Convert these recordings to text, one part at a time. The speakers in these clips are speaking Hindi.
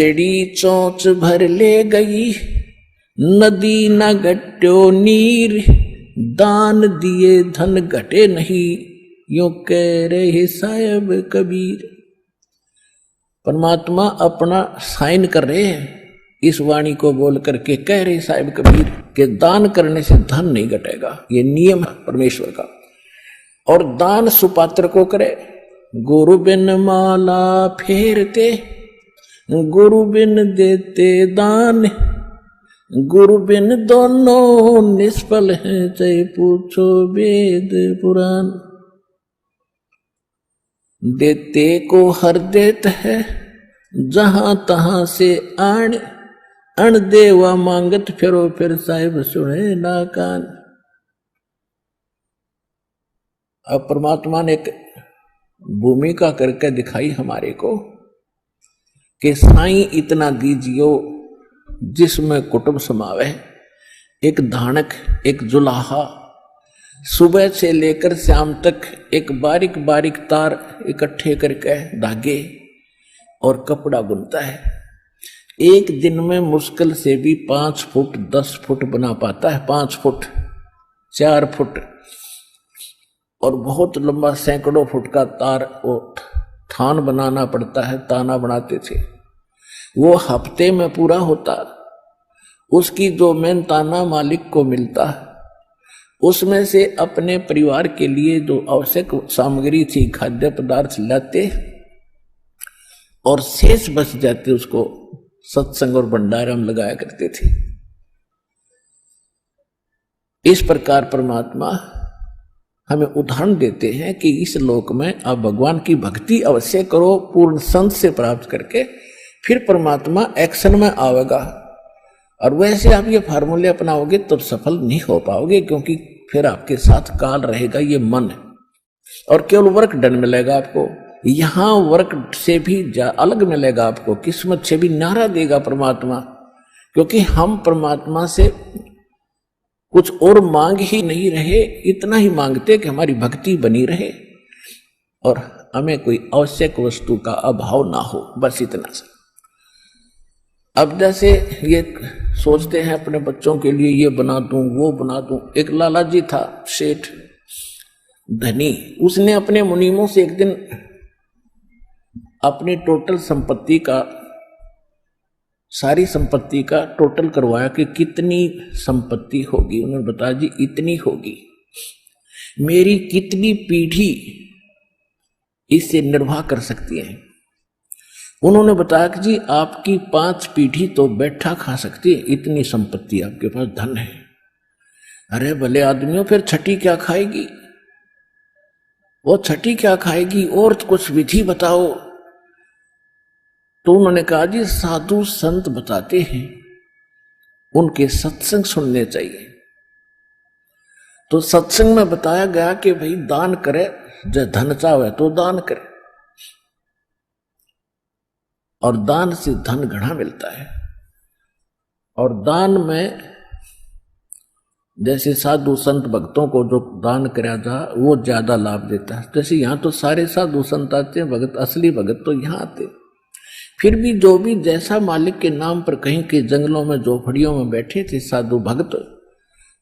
चिड़ी चोंच भर ले गई, नदी न घट्यो नीर, दान दिए धन घटे नहीं, यूं कह रहे साहिब कबीर। परमात्मा अपना साइन कर रहे हैं इस वाणी को बोल करके, कह रहे साहिब कबीर कि दान करने से धन नहीं घटेगा, ये नियम है परमेश्वर का। और दान सुपात्र को करे। गुरु बिन माला फेरते, गुरु बिन देते दान, गुरु बिन दोनों निष्फल हैं, चाहे पूछो वेद पुराण। देते को हर देत है, जहां तहां से आण, अण देवा मांगत फिरो, फिर साहिब सुने ना कान। अब परमात्मा ने एक भूमिका करके दिखाई हमारे को कि साईं इतना दीजियो जिसमें कुटुंब समावे, एक धानक, एक जुलाहा, सुबह से लेकर शाम तक एक बारीक बारीक तार इकट्ठे करके धागे और कपड़ा बुनता है। एक दिन में मुश्किल से भी 5 फुट 10 फुट बना पाता है, 5 फुट 4 फुट, और बहुत लंबा सैकड़ों फुट का तार वो थान बनाना पड़ता है। ताना बनाते थे, वो हफ्ते में पूरा होता। उसकी जो मेन ताना मालिक को मिलता, उसमें से अपने परिवार के लिए जो आवश्यक सामग्री थी, खाद्य पदार्थ लाते और शेष बच जाते, उसको सत्संग और भंडारा में लगाया करते थे। इस प्रकार परमात्मा हमें उदाहरण देते हैं कि इस लोक में आप भगवान की भक्ति अवश्य करो, पूर्ण संत से प्राप्त करके, फिर परमात्मा एक्शन में आवेगा। और वैसे आप ये फार्मूले अपनाओगे तो सफल नहीं हो पाओगे, क्योंकि फिर आपके साथ काल रहेगा, ये मन है, और केवल वर्क डन मिलेगा आपको। यहां वर्क से भी अलग मिलेगा आपको, किस्मत से भी नारा देगा परमात्मा, क्योंकि हम परमात्मा से कुछ और मांग ही नहीं रहे, इतना ही मांगते कि हमारी भक्ति बनी रहे और हमें कोई आवश्यक वस्तु का अभाव ना हो, बस इतना सा। अब जैसे ये सोचते हैं अपने बच्चों के लिए ये बना दूं वो बना दूं। एक लाला जी था सेठ धनी, उसने अपने मुनीमों से एक दिन अपनी टोटल संपत्ति का, सारी संपत्ति का टोटल करवाया कि कितनी संपत्ति होगी। उन्होंने बताया जी इतनी होगी, मेरी कितनी पीढ़ी इससे निर्वाह कर सकती है। उन्होंने बताया कि जी आपकी 5 पीढ़ी तो बैठा खा सकती है, इतनी संपत्ति आपके पास, धन है। अरे भले आदमियों, फिर छठी क्या खाएगी? वो छठी क्या खाएगी? और कुछ विधि बताओ। तो उन्होंने कहा जी साधु संत बताते हैं, उनके सत्संग सुनने चाहिए। तो सत्संग में बताया गया कि भाई दान करे, जब धन चाहे तो दान करे, और दान से धन घना मिलता है। और दान में जैसे साधु संत भक्तों को जो दान कराया जा, वो ज्यादा लाभ देता है। जैसे यहाँ तो सारे साधु संत आते हैं, भगत, असली भगत तो यहाँ आते। फिर भी जो भी जैसा मालिक के नाम पर कहीं के जंगलों में झोपड़ियों में बैठे थे साधु भक्त,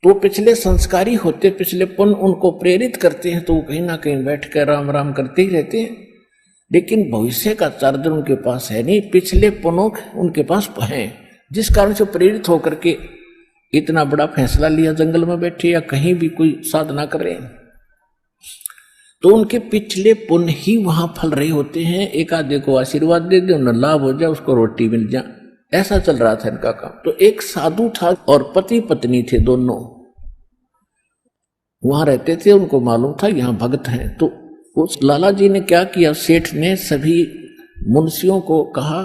तो पिछले संस्कारी होते, पिछले पुण्य उनको प्रेरित करते हैं, तो वो कहीं ना कहीं बैठ कर राम राम करते ही रहते हैं। लेकिन भविष्य का चार्जर उनके पास है नहीं, पिछले पुण्यों उनके पास है, जिस कारण से प्रेरित होकर के इतना बड़ा फैसला लिया, जंगल में बैठे या कहीं भी कोई साधना कर रहे हैं। तो उनके पिछले पुण्य ही वहां फल रहे होते हैं। एक आधे को आशीर्वाद दे दे, उन्हें लाभ हो जाए, उसको रोटी मिल जाए, ऐसा चल रहा था इनका काम। तो एक साधु था और पति पत्नी थे, दोनों वहां रहते थे। उनको मालूम था यहाँ भक्त हैं। तो उस लाला जी ने क्या किया, सेठ ने सभी मुंशियों को कहा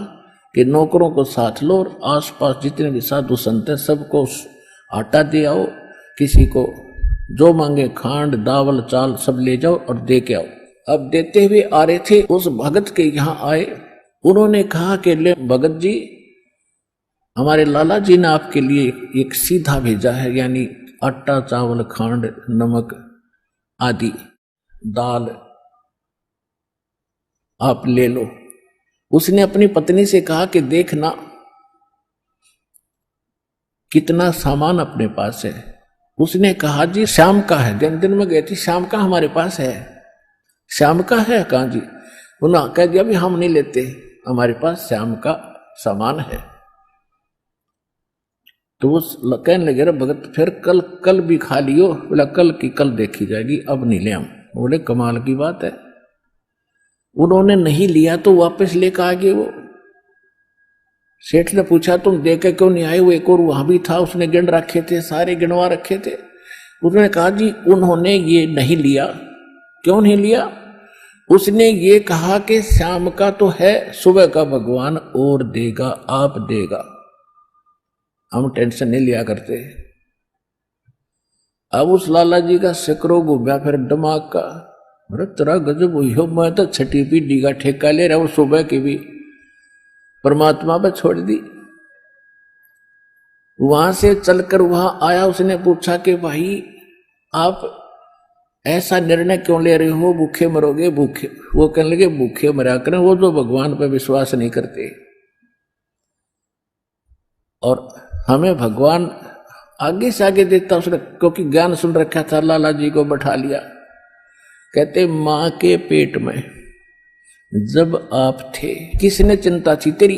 कि नौकरों को साथ लो और आसपास जितने भी साधु संत हैं सबको आटा दे आओ, किसी को जो मांगे खांड दावल चाल सब ले जाओ और दे के आओ। अब देते हुए आ रहे थे, उस भगत के यहाँ आए। उन्होंने कहा कि ले भगत जी, हमारे लाला जी ने आपके लिए एक सीधा भेजा है, यानी आटा चावल खांड नमक आदि दाल आप ले लो। उसने अपनी पत्नी से कहा कि देखना कितना सामान अपने पास है। उसने कहा जी शाम का है, दिन में गई थी, शाम का हमारे पास है। शाम का है? कहा जी। उन्होंने कह दिया भी हम नहीं लेते, हमारे पास शाम का सामान है। तो वो कहने लगे भगत फिर कल भी खा लियो। बोला कल की कल देखी जाएगी, अब नहीं ले हम। बोले कमाल की बात है। उन्होंने नहीं लिया तो वापस लेकर आ गए वो। सेठ ने पूछा तुम दे के क्यों नहीं आए? वो एक और वहां भी था, उसने गिन रखे थे, सारे गिनवा रखे थे। उसने कहा जी उन्होंने ये नहीं लिया। क्यों नहीं लिया? उसने ये कहा कि शाम का तो है, सुबह का भगवान और देगा, आप देगा, हम टेंशन नहीं लिया करते। अब उस लाला जी का सिकरो घूमया फिर दिमाग का, अरे तेरा गजब हुई हो, मैं तो छठी पीढ़ी का ठेका ले रहा हूं, सुबह की भी परमात्मा पर छोड़ दी। वहां से चलकर वहां आया, उसने पूछा कि भाई आप ऐसा निर्णय क्यों ले रहे हो, भूखे मरोगे? भूखे? वो कहने लगे भूखे मरा करें वो जो भगवान पर विश्वास नहीं करते, और हमें भगवान आगे से आगे देता उसने, क्योंकि ज्ञान सुन रखा था। लाला जी को बैठा लिया, कहते मां के पेट में जब आप थे किसने चिंता थी तेरी?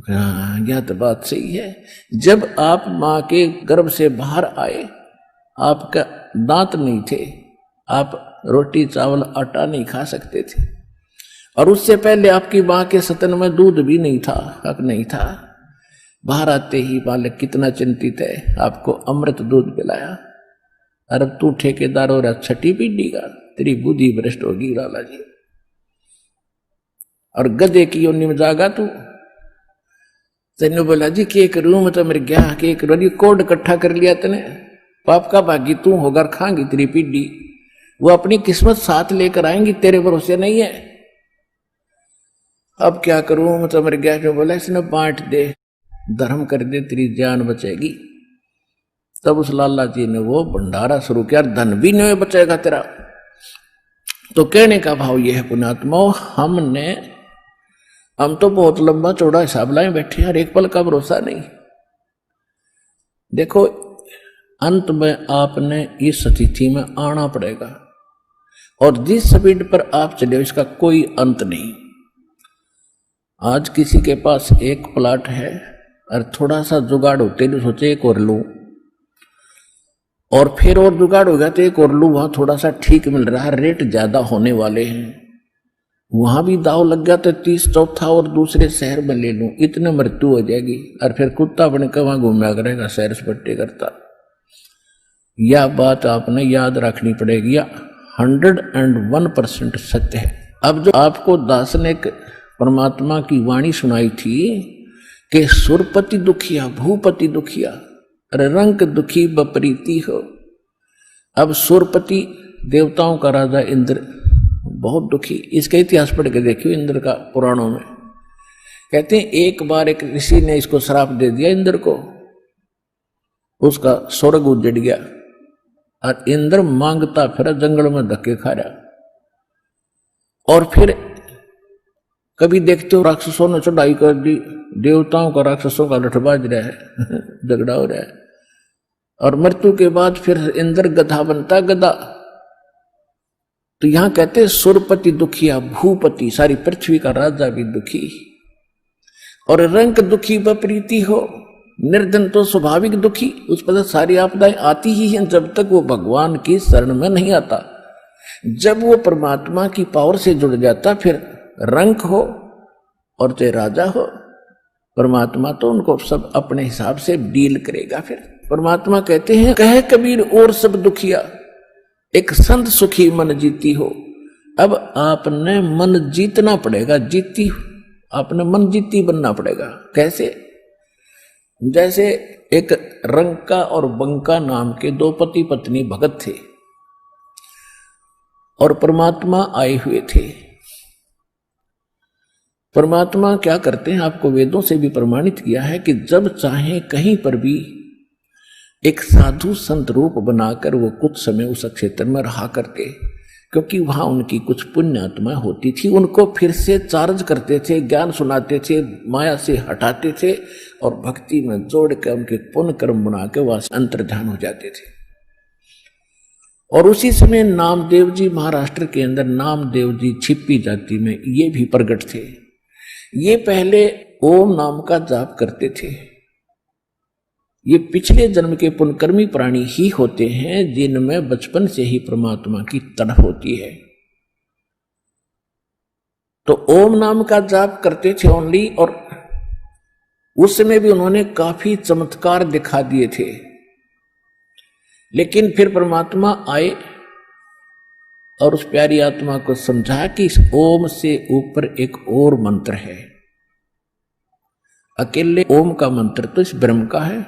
हाँ यह तो बात सही है। जब आप मां के गर्भ से बाहर आए आपका दांत नहीं थे, आप रोटी चावल आटा नहीं खा सकते थे, और उससे पहले आपकी मां के सतन में दूध भी नहीं था, हक नहीं था। बाहर आते ही बालक कितना चिंतित है, आपको अमृत दूध पिलाया। अरे तू ठेकेदार हो रहा छठी पीढ़ी का, तेरी बुद्धि भ्रष्ट होगी लाला जी। और गधे की योनि में जागा तू। तेने बोला जी के करूं मैं तो मेरे गया के करूं, कोड इकट्ठा कर लिया तने, पाप का भागी तू होगा, खाएंगी तेरी पीढ़ी। वो अपनी किस्मत साथ लेकर आएंगी, तेरे भरोसे नहीं है। अब क्या करूं मैं तो मेरे गया जो बोला, इसने बांट दे, धर्म कर दे, तेरी जान बचेगी। तब उस लाला जी ने वो भंडारा शुरू किया, धन भी नहीं बचेगा तेरा। तो कहने का भाव यह है पुण्यात्मा, हम तो बहुत लंबा चौड़ा हिसाब लाए बैठे हैं, एक पल का भरोसा नहीं। देखो अंत में आपने इस स्थिति में आना पड़ेगा, और जिस स्पीड पर आप चले इसका कोई अंत नहीं। आज किसी के पास एक प्लाट है और थोड़ा सा जुगाड़ होते तो सोचे एक और लूं, और फिर और जुगाड़ हो गया तो एक और लूं, वहां थोड़ा सा ठीक मिल रहा है, रेट ज्यादा होने वाले हैं, वहां भी दाव लग गया तो 30 चौथा और दूसरे शहर में ले लूं, इतने मृत्यु हो जाएगी, और फिर कुत्ता बनकर वहां घूमया करेगा सैर सपट्टे करता। यह बात आपने याद रखनी पड़ेगी, 101% सत्य है। अब जो आपको दास ने परमात्मा की वाणी सुनाई थी कि सुरपति दुखिया भूपति दुखिया, अरे रंग दुखी बपरीति हो। अब सुरपति देवताओं का राजा इंद्र बहुत दुखी, इसका इतिहास पढ़ के देखियो इंद्र का पुराणों में। कहते हैं एक बार एक ऋषि ने इसको श्राप दे दिया इंद्र को, उसका स्वर्ग उजड़ गया, और इंद्र मांगता फिर जंगल में धक्के खा रहा। और फिर कभी देखते हो राक्षसों ने चढ़ाई कर दी, देवताओं का राक्षसों का लठबाज रहा है झगड़ा हो रहा है, और मृत्यु के बाद फिर इंद्र गधा बनता, गधा। तो यहां कहते सुरपति दुखिया भूपति, सारी पृथ्वी का राजा भी दुखी, और रंग दुखी बप्रीति हो, निर्धन तो स्वाभाविक दुखी, उस पर सारी आपदाएं आती ही हैं जब तक वो भगवान की शरण में नहीं आता। जब वो परमात्मा की पावर से जुड़ जाता फिर रंग हो और चाहे राजा हो, परमात्मा तो उनको सब अपने हिसाब से डील करेगा। फिर परमात्मा कहते हैं कहे कबीर और सब दुखिया, एक संत सुखी मन जीती हो। अब आपने मन जीतना पड़ेगा, आपने मन जीती बनना पड़ेगा। कैसे? जैसे एक रंका और बंका नाम के दो पति पत्नी भगत थे, और परमात्मा आए हुए थे। परमात्मा क्या करते हैं, आपको वेदों से भी प्रमाणित किया है कि जब चाहे कहीं पर भी एक साधु संत रूप बनाकर वो कुछ समय उस क्षेत्र में रहा करके क्योंकि वहां उनकी कुछ पुण्य आत्मा होती थी, उनको फिर से चार्ज करते थे, ज्ञान सुनाते थे, माया से हटाते थे और भक्ति में जोड़ के उनके पुण्य कर्म बना के वहां से अंतर्ध्यान हो जाते थे। और उसी समय नामदेव जी महाराष्ट्र के अंदर नामदेव जी छिप्पी जाति में ये भी प्रकट थे। ये पहले ओम नाम का जाप करते थे। ये पिछले जन्म के पुण्यकर्मी प्राणी ही होते हैं जिनमें बचपन से ही परमात्मा की तड़प होती है। तो ओम नाम का जाप करते थे ओनली, और उस समय भी उन्होंने काफी चमत्कार दिखा दिए थे। लेकिन फिर परमात्मा आए और उस प्यारी आत्मा को समझा कि इस ओम से ऊपर एक और मंत्र है। अकेले ओम का मंत्र तो इस ब्रह्म का है,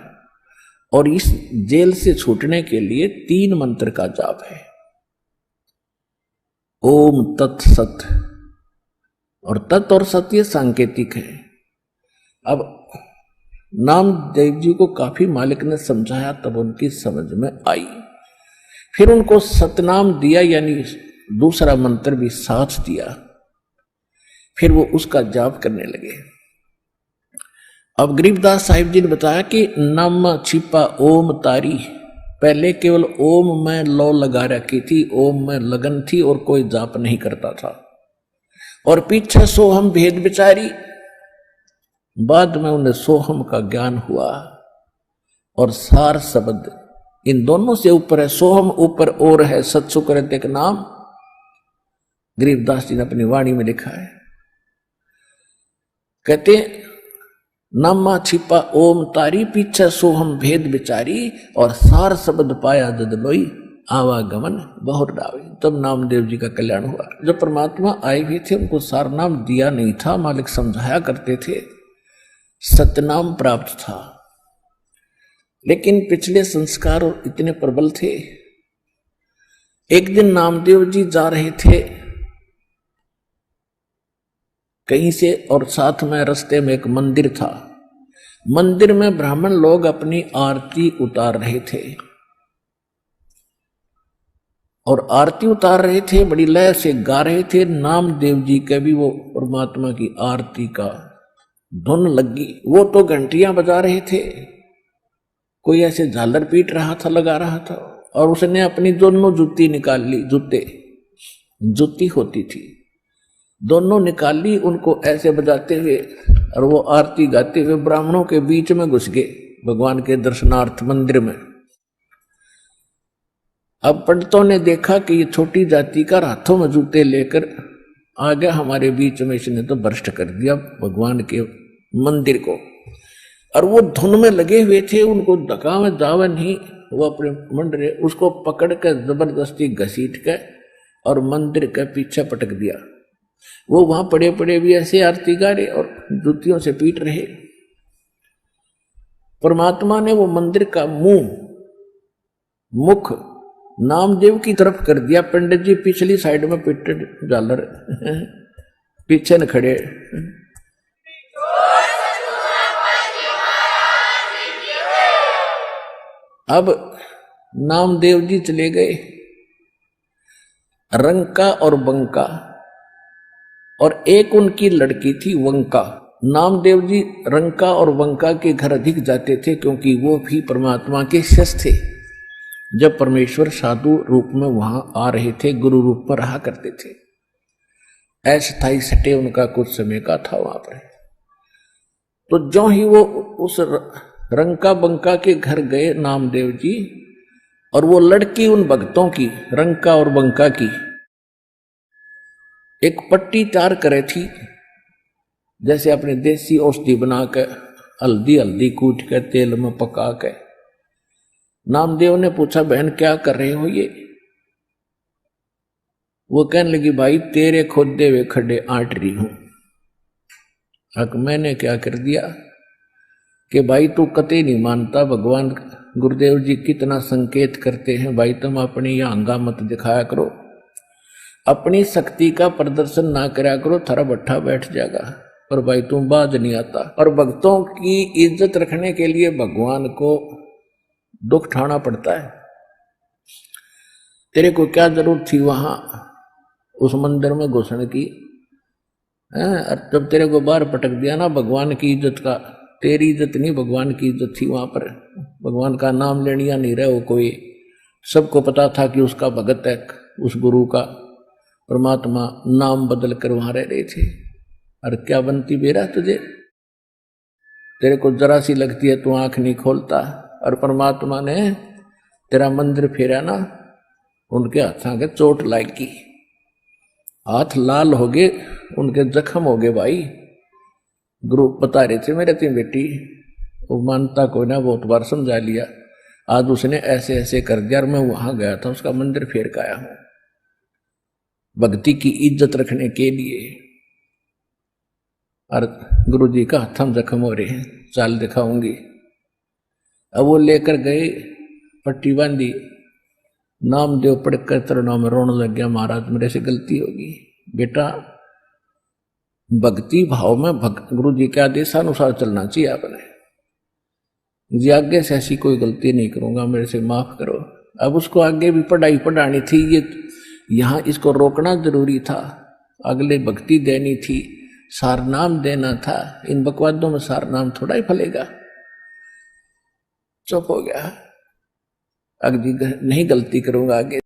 और इस जेल से छूटने के लिए 3 मंत्र का जाप है। ओम तत् सत, और तत् और सत ये सांकेतिक है। अब नामदेव जी को काफी मालिक ने समझाया, तब उनकी समझ में आई। फिर उनको सतनाम दिया, यानी दूसरा मंत्र भी साथ दिया। फिर वो उसका जाप करने लगे। अब गरीबदास साहिब जी ने बताया कि नम छिपा ओम तारी, पहले केवल ओम में लौ लगा रखी थी, ओम में लगन थी और कोई जाप नहीं करता था। और पीछे सोहम भेद विचारी, बाद में उन्हें सोहम का ज्ञान हुआ। और सार शब्द इन दोनों से ऊपर है, सोहम ऊपर और है, सत्सुकृत एक नाम गरीबदास जी ने अपनी वाणी में लिखा है। कहते नामा छिपा ओम तारी, पीछे सोहम भेद विचारी, और सार शब्द पाया जद लोई, आवागमन बहुत डावी। तब नामदेव जी का कल्याण हुआ। जब परमात्मा आए हुए थे उनको सार नाम दिया नहीं था, मालिक समझाया करते थे, सतनाम प्राप्त था। लेकिन पिछले संस्कार इतने प्रबल थे। एक दिन नामदेव जी जा रहे थे कहीं से, और साथ में रास्ते में एक मंदिर था। मंदिर में ब्राह्मण लोग अपनी आरती उतार रहे थे, और आरती उतार रहे थे, बड़ी लय से गा रहे थे। नामदेव जी के भी वो परमात्मा की आरती का धुन लगी। वो तो घंटियां बजा रहे थे, कोई ऐसे झालर पीट रहा था, लगा रहा था, और उसने अपनी दोनों जूती निकाल ली, जूती होती थी, दोनों निकाल ली, उनको ऐसे बजाते हुए, और वो आरती गाते हुए ब्राह्मणों के बीच में घुस गए भगवान के दर्शनार्थ मंदिर में। अब पंडितों ने देखा कि ये छोटी जाति का हाथों में जूते लेकर आ गया हमारे बीच में, इसने तो भ्रष्ट कर दिया भगवान के मंदिर को। और वो धुन में लगे हुए थे, उनको धक्का में जावा नहीं, वो अपने मंडरे उसको पकड़ कर जबरदस्ती घसीट के और मंदिर के पीछे पटक दिया। वो वहां पड़े पड़े भी ऐसे आरती गा रहे और जूतियों से पीट रहे। परमात्मा ने वो मंदिर का मुख नामदेव की तरफ कर दिया। पंडित जी पिछली साइड में पिटे झालर पीछे न खड़े। अब नामदेव जी चले गए रंका और बंका, और एक उनकी लड़की थी वंका। नामदेव जी रंका और वंका के घर अधिक जाते थे, क्योंकि वो भी परमात्मा के शिष्य थे। जब परमेश्वर साधु रूप में वहां आ रहे थे, गुरु रूप में रहा करते थे। अस्थायी सटे उनका कुछ समय का था वहां पर। तो जो ही वो उस रंका बंका के घर गए नामदेव जी, और वो लड़की उन भक्तों की, रंका और बंका की, एक पट्टी तैयार करे थी, जैसे अपने देसी औषधि बना के हल्दी कूट के तेल में पका के। नामदेव ने पूछा, बहन क्या कर रहे हो ये? वो कहने लगी, भाई तेरे खोदे हुए खड्डे आंट रही हूं। अब मैंने क्या कर दिया कि भाई तू कतई नहीं मानता, भगवान गुरुदेव जी कितना संकेत करते हैं, भाई तुम अपनी यहां हंगा मत दिखाया करो, अपनी शक्ति का प्रदर्शन ना करा करो, थारा भट्ठा बैठ जाएगा। पर भाई तुम बाज नहीं आता। और भक्तों की इज्जत रखने के लिए भगवान को दुख उठाना पड़ता है। तेरे को क्या जरूरत थी वहां उस मंदिर में घुसने की। और जब तेरे को बाहर पटक दिया ना भगवान की इज्जत का, तेरी इज्जत नहीं भगवान की इज्जत थी वहां पर। भगवान का नाम लेनिया नहीं रहे वो कोई, सबको पता था कि उसका भगत है, उस गुरु का परमात्मा नाम बदल कर वहां रह रहे थे। और क्या बनती बेरा तुझे, तेरे को जरा सी लगती है तू आंख नहीं खोलता। और परमात्मा ने तेरा मंदिर फेरा ना, उनके हाथों के चोट लागी, हाथ लाल हो गए, उनके जख्म हो गए भाई। गुरु बता रहे थे मेरे तीन बेटी, वो मानता को ना बहुत बार समझा लिया, आज उसने ऐसे ऐसे कर दिया और मैं वहां गया था उसका मंदिर फेर के आया हूं भक्ति की इज्जत रखने के लिए। और गुरु जी का हथम जख्म हो रहे हैं, चाल दिखाऊंगी। अब वो लेकर गए, पट्टी बांधी, नामदेव पढ़कर तरुणों में रोने लग गया, महाराज मेरे से गलती होगी। बेटा भक्ति भाव में गुरु जी के आदेशानुसार चलना चाहिए आपने, जी आगे से ऐसी कोई गलती नहीं करूंगा, मेरे से माफ करो। अब उसको आगे भी पढ़ाई पढ़ानी थी, ये यहां इसको रोकना जरूरी था, अगले भक्ति देनी थी, सारनाम देना था। इन बकवादों में सारनाम थोड़ा ही फलेगा। चुप हो गया, अगली नहीं गलती करूंगा आगे